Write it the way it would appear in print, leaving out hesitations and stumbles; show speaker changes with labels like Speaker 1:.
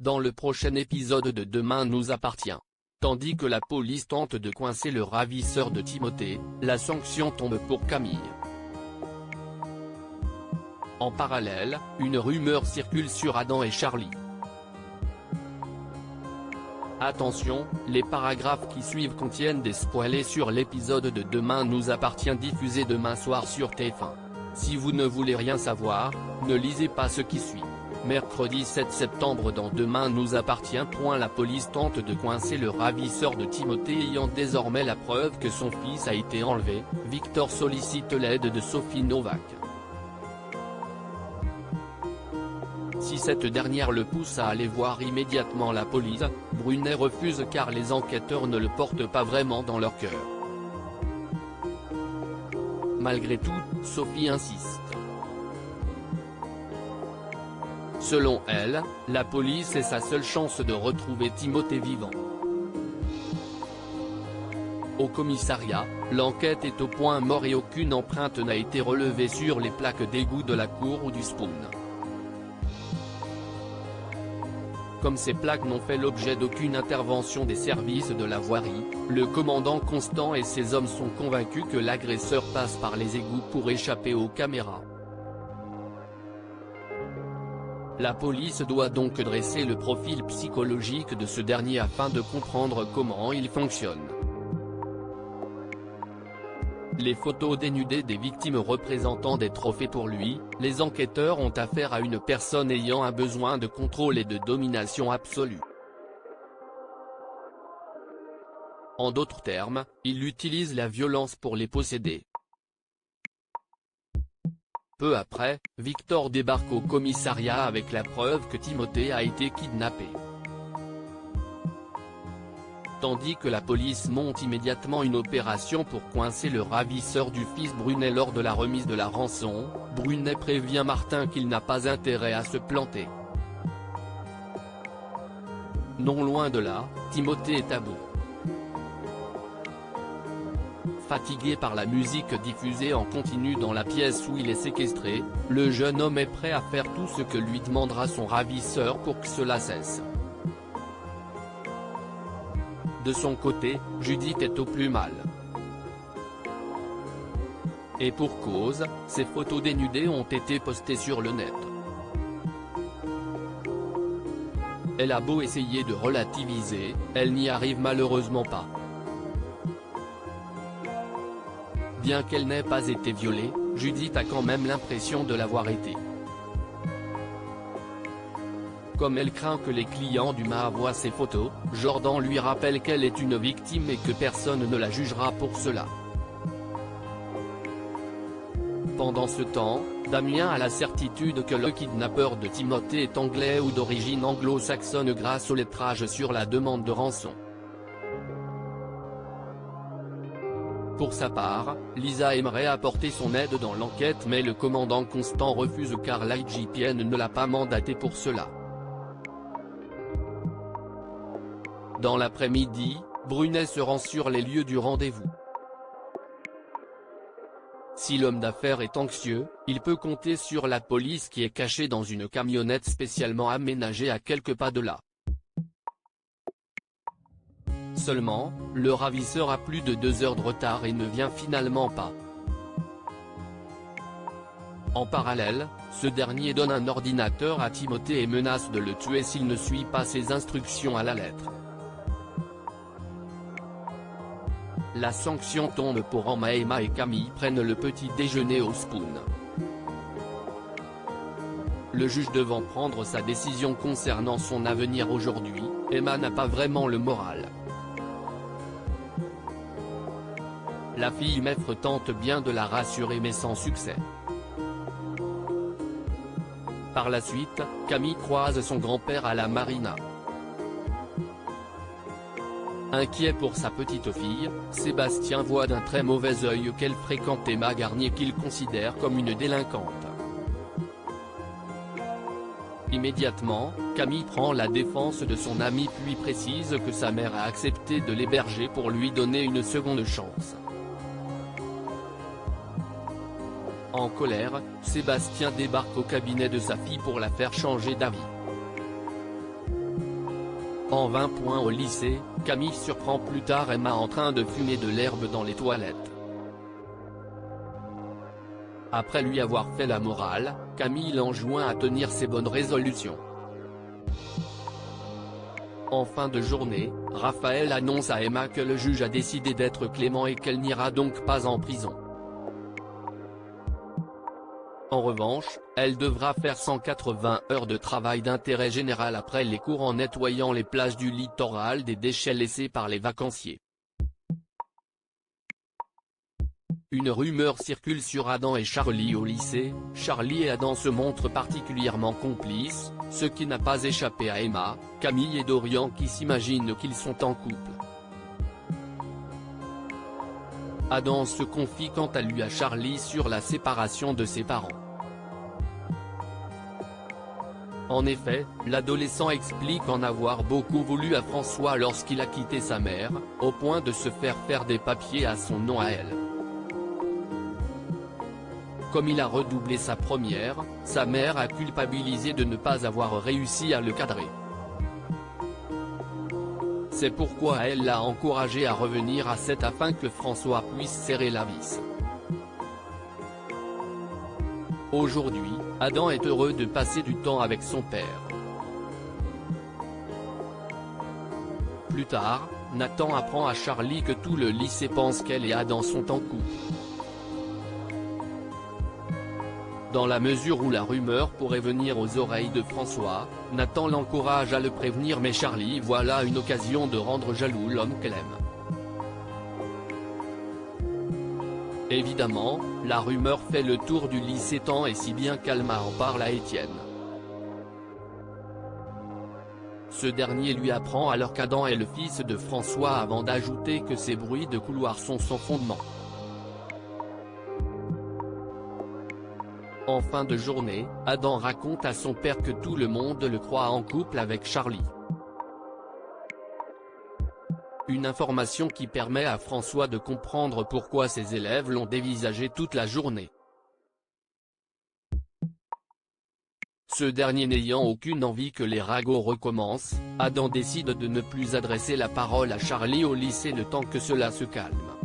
Speaker 1: dans le prochain épisode de Demain nous appartient. Tandis que la police tente de coincer le ravisseur de Timothée, la sanction tombe pour Camille. En parallèle, une rumeur circule sur Adam et Charlie. Attention, les paragraphes qui suivent contiennent des spoilers sur l'épisode de Demain nous appartient diffusé demain soir sur TF1. Si vous ne voulez rien savoir, ne lisez pas ce qui suit. Mercredi 7 septembre dans Demain nous appartient. La police tente de coincer le ravisseur de Timothée ayant désormais la preuve que son fils a été enlevé. Victor sollicite l'aide de Sophie Novak. Si cette dernière le pousse à aller voir immédiatement la police, Brunet refuse car les enquêteurs ne le portent pas vraiment dans leur cœur. Malgré tout, Sophie insiste. Selon elle, la police est sa seule chance de retrouver Timothée vivant. Au commissariat, l'enquête est au point mort et aucune empreinte n'a été relevée sur les plaques d'égout de la cour ou du Spoon. Comme ces plaques n'ont fait l'objet d'aucune intervention des services de la voirie, le commandant Constant et ses hommes sont convaincus que l'agresseur passe par les égouts pour échapper aux caméras. La police doit donc dresser le profil psychologique de ce dernier afin de comprendre comment il fonctionne. Les photos dénudées des victimes représentant des trophées pour lui, les enquêteurs ont affaire à une personne ayant un besoin de contrôle et de domination absolue. En d'autres termes, il utilise la violence pour les posséder. Peu après, Victor débarque au commissariat avec la preuve que Timothée a été kidnappé. Tandis que la police monte immédiatement une opération pour coincer le ravisseur du fils Brunet lors de la remise de la rançon, Brunet prévient Martin qu'il n'a pas intérêt à se planter. Non loin de là, Timothée est à bout. Fatigué par la musique diffusée en continu dans la pièce où il est séquestré, le jeune homme est prêt à faire tout ce que lui demandera son ravisseur pour que cela cesse. De son côté, Judith est au plus mal. Et pour cause, ces photos dénudées ont été postées sur le net. Elle a beau essayer de relativiser, elle n'y arrive malheureusement pas. Bien qu'elle n'ait pas été violée, Judith a quand même l'impression de l'avoir été. Comme elle craint que les clients du MA voient ces photos, Jordan lui rappelle qu'elle est une victime et que personne ne la jugera pour cela. Pendant ce temps, Damien a la certitude que le kidnappeur de Timothée est anglais ou d'origine anglo-saxonne grâce au lettrage sur la demande de rançon. Pour sa part, Lisa aimerait apporter son aide dans l'enquête mais le commandant Constant refuse car l'IGPN ne l'a pas mandaté pour cela. Dans l'après-midi, Brunet se rend sur les lieux du rendez-vous. Si l'homme d'affaires est anxieux, il peut compter sur la police qui est cachée dans une camionnette spécialement aménagée à quelques pas de là. Seulement, le ravisseur a plus de 2 heures de retard et ne vient finalement pas. En parallèle, ce dernier donne un ordinateur à Timothée et menace de le tuer s'il ne suit pas ses instructions à la lettre. La sanction tombe pour Emma et Camille prennent le petit déjeuner au Spoon. Le juge devant prendre sa décision concernant son avenir aujourd'hui, Emma n'a pas vraiment le moral. La fille maître tente bien de la rassurer mais sans succès. Par la suite, Camille croise son grand-père à la marina. Inquiet pour sa petite fille, Sébastien voit d'un très mauvais œil qu'elle fréquente Emma Garnier qu'il considère comme une délinquante. Immédiatement, Camille prend la défense de son ami puis précise que sa mère a accepté de l'héberger pour lui donner une seconde chance. En colère, Sébastien débarque au cabinet de sa fille pour la faire changer d'avis. En 20 points au lycée, Camille surprend plus tard Emma en train de fumer de l'herbe dans les toilettes. Après lui avoir fait la morale, Camille l'enjoint à tenir ses bonnes résolutions. En fin de journée, Raphaël annonce à Emma que le juge a décidé d'être clément et qu'elle n'ira donc pas en prison. En revanche, elle devra faire 180 heures de travail d'intérêt général après les cours en nettoyant les plages du littoral des déchets laissés par les vacanciers. Une rumeur circule sur Adam et Charlie au lycée. Charlie et Adam se montrent particulièrement complices, ce qui n'a pas échappé à Emma, Camille et Dorian qui s'imaginent qu'ils sont en couple. Adam se confie quant à lui à Charlie sur la séparation de ses parents. En effet, l'adolescent explique en avoir beaucoup voulu à François lorsqu'il a quitté sa mère, au point de se faire des papiers à son nom à elle. Comme il a redoublé sa première, sa mère a culpabilisé de ne pas avoir réussi à le cadrer. C'est pourquoi elle l'a encouragé à revenir à 7 afin que François puisse serrer la vis. Aujourd'hui, Adam est heureux de passer du temps avec son père. Plus tard, Nathan apprend à Charlie que tout le lycée pense qu'elle et Adam sont en couple. Dans la mesure où la rumeur pourrait venir aux oreilles de François, Nathan l'encourage à le prévenir mais Charlie voit là une occasion de rendre jaloux l'homme qu'elle aime. Évidemment, la rumeur fait le tour du lycée tant et si bien qu'Alma en parle à Étienne. Ce dernier lui apprend alors qu'Adam est le fils de François avant d'ajouter que ces bruits de couloir sont sans fondement. En fin de journée, Adam raconte à son père que tout le monde le croit en couple avec Charlie. Une information qui permet à François de comprendre pourquoi ses élèves l'ont dévisagé toute la journée. Ce dernier n'ayant aucune envie que les ragots recommencent, Adam décide de ne plus adresser la parole à Charlie au lycée le temps que cela se calme.